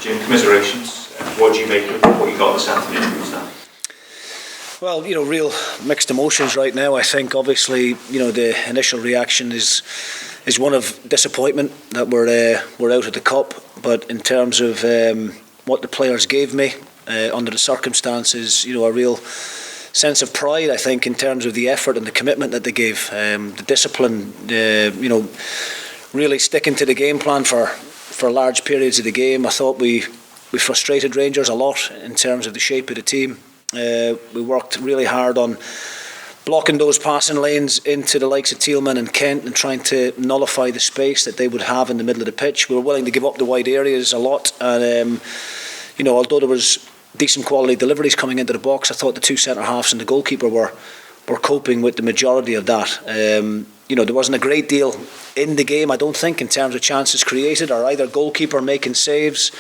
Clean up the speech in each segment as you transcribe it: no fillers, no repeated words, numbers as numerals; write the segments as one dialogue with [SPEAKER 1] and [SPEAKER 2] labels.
[SPEAKER 1] Jim, commiserations. What do you make of what you got this afternoon?
[SPEAKER 2] Well, real mixed emotions right now. I think obviously, the initial reaction is one of disappointment that we're out of the cup. But in terms of what the players gave me under the circumstances, a real sense of pride, I think, in terms of the effort and the commitment that they gave, the discipline, really sticking to the game plan for large periods of the game. I thought we frustrated Rangers a lot in terms of the shape of the team. We worked really hard on blocking those passing lanes into the likes of Thielman and Kent and trying to nullify the space that they would have in the middle of the pitch. We were willing to give up the wide areas a lot, and although there was decent quality deliveries coming into the box, I thought the two centre halves and the goalkeeper were coping with the majority of that. There wasn't a great deal in the game, I don't think, in terms of chances created or either goalkeeper making saves.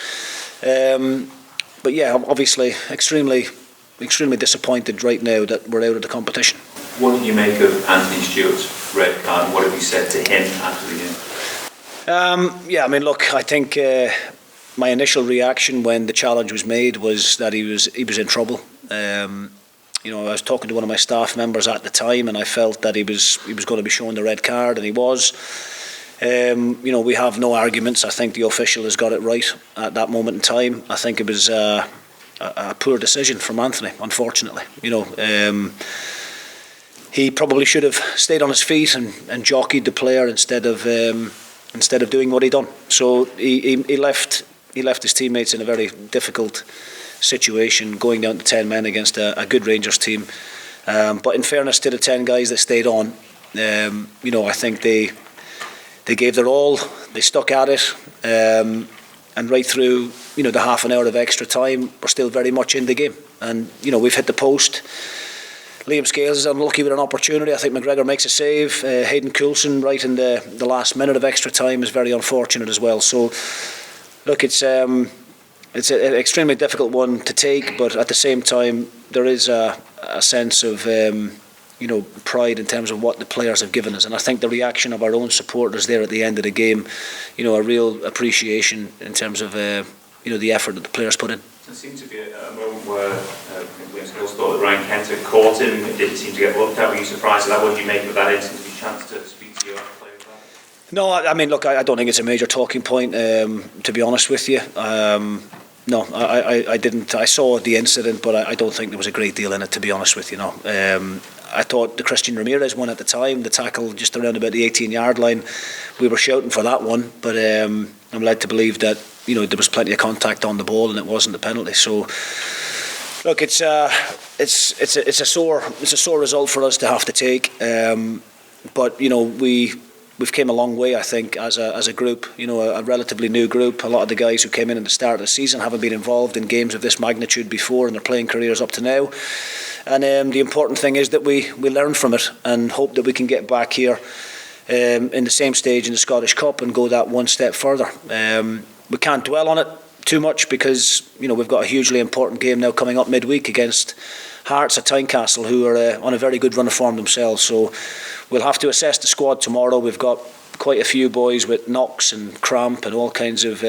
[SPEAKER 2] But yeah, obviously extremely disappointed right now that we're out of the competition.
[SPEAKER 1] What did you make of Anthony Stewart's red card? What have you said to him after the game?
[SPEAKER 2] Look, I think my initial reaction when the challenge was made was that he was in trouble. I was talking to one of my staff members at the time, and I felt that he was going to be shown the red card, and he was. We have no arguments. I think the official has got it right at that moment in time. I think it was a poor decision from Anthony, unfortunately. He probably should have stayed on his feet and jockeyed the player instead of doing what he done. So he left his teammates in a very difficult situation, going down to 10 men against a good Rangers team. But in fairness to the 10 guys that stayed on, I think they gave their all. They stuck at it. And right through, the half an hour of extra time, we're still very much in the game. And, we've hit the post. Liam Scales is unlucky with an opportunity. I think McGregor makes a save. Hayden Coulson, right in the last minute of extra time, is very unfortunate as well. So, look, it's an extremely difficult one to take, but at the same time, there is a sense of pride in terms of what the players have given us, and I think the reaction of our own supporters there at the end of the game, a real appreciation in terms of the effort that the players put in.
[SPEAKER 1] There seemed to be a moment where Liam Scales thought that Ryan Kent had caught him. It didn't seem to get looked at. Were you surprised at that? What did you make of that instance? Did you chance to speak to your players about it?
[SPEAKER 2] No, look, I don't think it's a major talking point, to be honest with you. No, I didn't. I saw the incident, but I don't think there was a great deal in it, to be honest with you. I thought the Christian Ramirez one at the time, the tackle just around about the 18-yard line, we were shouting for that one, but I'm led to believe that there was plenty of contact on the ball and it wasn't a penalty. So look, it's a sore result for us to have to take, but we've came a long way, I think, as a group, a relatively new group. A lot of the guys who came in at the start of the season haven't been involved in games of this magnitude before in their playing careers up to now. And the important thing is that we learn from it and hope that we can get back here in the same stage in the Scottish Cup and go that one step further. We can't dwell on it too much because we've got a hugely important game now coming up midweek against Hearts at Tynecastle, who are on a very good run of form themselves. So we'll have to assess the squad tomorrow. We've got quite a few boys with knocks and cramp and all kinds of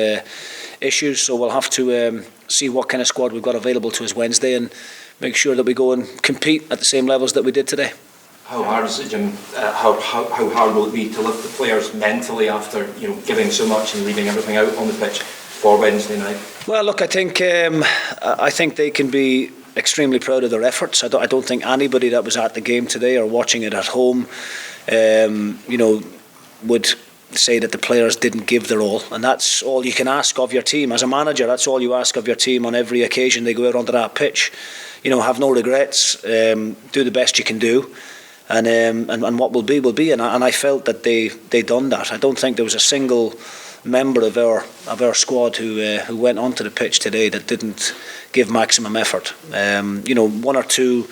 [SPEAKER 2] issues, so we'll have to see what kind of squad we've got available to us Wednesday and make sure that we go and compete at the same levels that we did today.
[SPEAKER 3] How hard is it, Jim? How hard will it be to lift the players mentally after giving so much and leaving everything out on the pitch for Wednesday night? Well,
[SPEAKER 2] look, I think they can be extremely proud of their efforts. I don't think anybody that was at the game today or watching it at home, would say that the players didn't give their all, and that's all you can ask of your team as a manager. That's all you ask of your team on every occasion they go out onto that pitch. Have no regrets. Do the best you can do, and what will be. And I felt that they done that. I don't think there was a single member of our squad who went onto the pitch today that didn't give maximum effort. One or two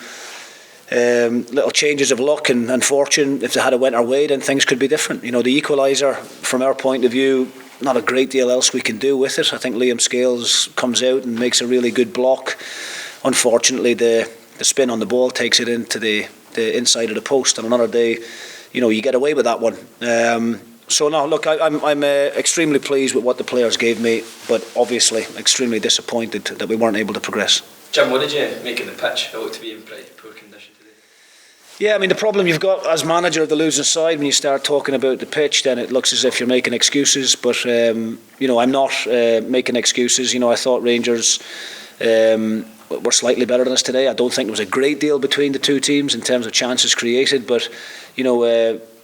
[SPEAKER 2] little changes of luck and fortune, if they had went our way, then things could be different. The equaliser, from our point of view, not a great deal else we can do with it. I think Liam Scales comes out and makes a really good block. Unfortunately, the spin on the ball takes it into the inside of the post. On another day, you get away with that one. So no, look, I'm extremely pleased with what the players gave me, but obviously extremely disappointed that we weren't able to progress.
[SPEAKER 4] Jim, what did you make of the pitch? It looked to be in pretty poor condition today.
[SPEAKER 2] Yeah, I mean, the problem you've got as manager of the losing side, when you start talking about the pitch, then it looks as if you're making excuses. But I'm not making excuses. I thought Rangers were slightly better than us today. I don't think there was a great deal between the two teams in terms of chances created, but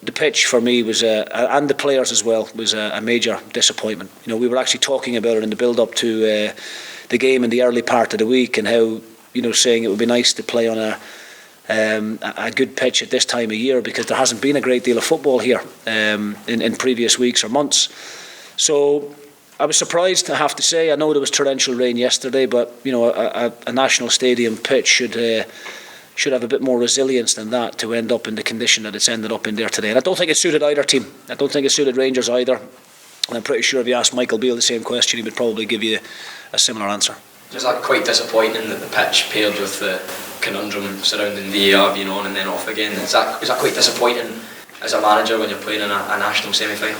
[SPEAKER 2] the pitch for me was, and the players as well, was a major disappointment. We were actually talking about it in the build-up to the game in the early part of the week, and how saying it would be nice to play on a good pitch at this time of year, because there hasn't been a great deal of football here in previous weeks or months. So I was surprised, I have to say. I know there was torrential rain yesterday, but a national stadium pitch should have a bit more resilience than that to end up in the condition that it's ended up in there today. And I don't think it suited either team. I don't think it suited Rangers either. And I'm pretty sure if you asked Michael Beale the same question, he would probably give you a similar answer.
[SPEAKER 4] Was that quite disappointing that the pitch paired with the conundrum surrounding VAR being on and then off again? Is that quite disappointing as a manager when you're playing in a national semi-final?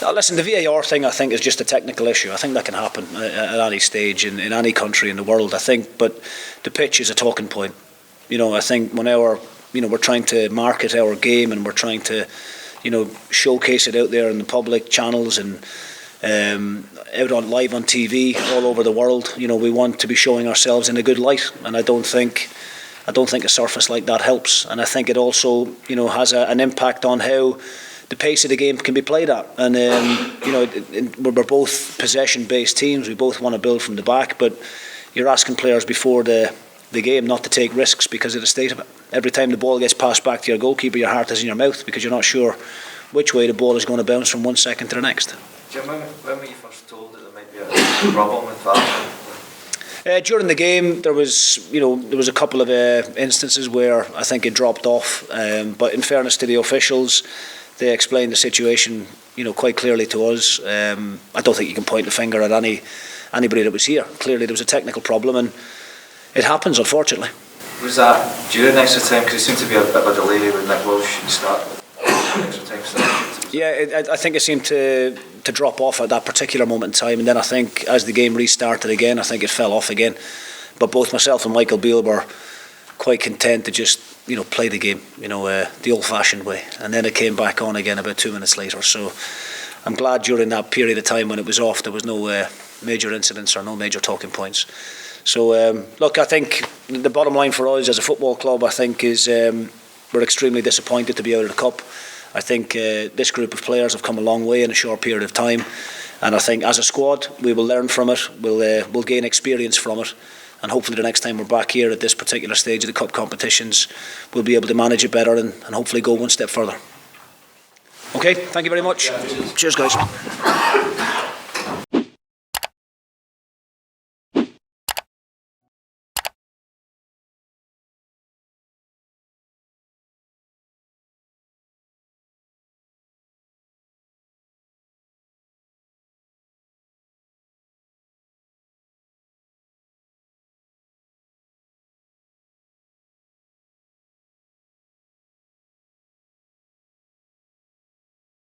[SPEAKER 2] Now, listen, the VAR thing I think is just a technical issue. I think that can happen at any stage in any country in the world, I think. But the pitch is a talking point. I think when we're trying to market our game and we're trying to, showcase it out there in the public channels and out on live on TV all over the world, we want to be showing ourselves in a good light. And I don't think a surface like that helps. And I think it also, has an impact on how the pace of the game can be played at. And we're both possession-based teams. We both want to build from the back, but you're asking players before the game not to take risks because of the state of it. Every time the ball gets passed back to your goalkeeper, your heart is in your mouth because you're not sure which way the ball is going to bounce from 1 second to the next.
[SPEAKER 5] Jim, when were you first told that there might be a problem with that?
[SPEAKER 2] During the game, there was a couple of instances where I think it dropped off. But in fairness to the officials, they explained the situation, quite clearly to us. I don't think you can point the finger at anybody that was here. Clearly, there was a technical problem, and it happens, unfortunately.
[SPEAKER 5] Was that during extra time? Because it seemed to be a bit of a delay with Nick Walsh start extra time start.
[SPEAKER 2] Yeah, I think it seemed to drop off at that particular moment in time, and then I think as the game restarted again, I think it fell off again. But both myself and Michael Beale were quite content to just play the game, the old-fashioned way, and then it came back on again about 2 minutes later. So I'm glad during that period of time when it was off, there was no major incidents or no major talking points. So look, I think the bottom line for us as a football club, I think, is we're extremely disappointed to be out of the cup. I think this group of players have come a long way in a short period of time, and I think as a squad we will learn from it. We'll gain experience from it, and hopefully the next time we're back here at this particular stage of the cup competitions, we'll be able to manage it better and hopefully go one step further. Okay, thank you very much. Cheers, guys.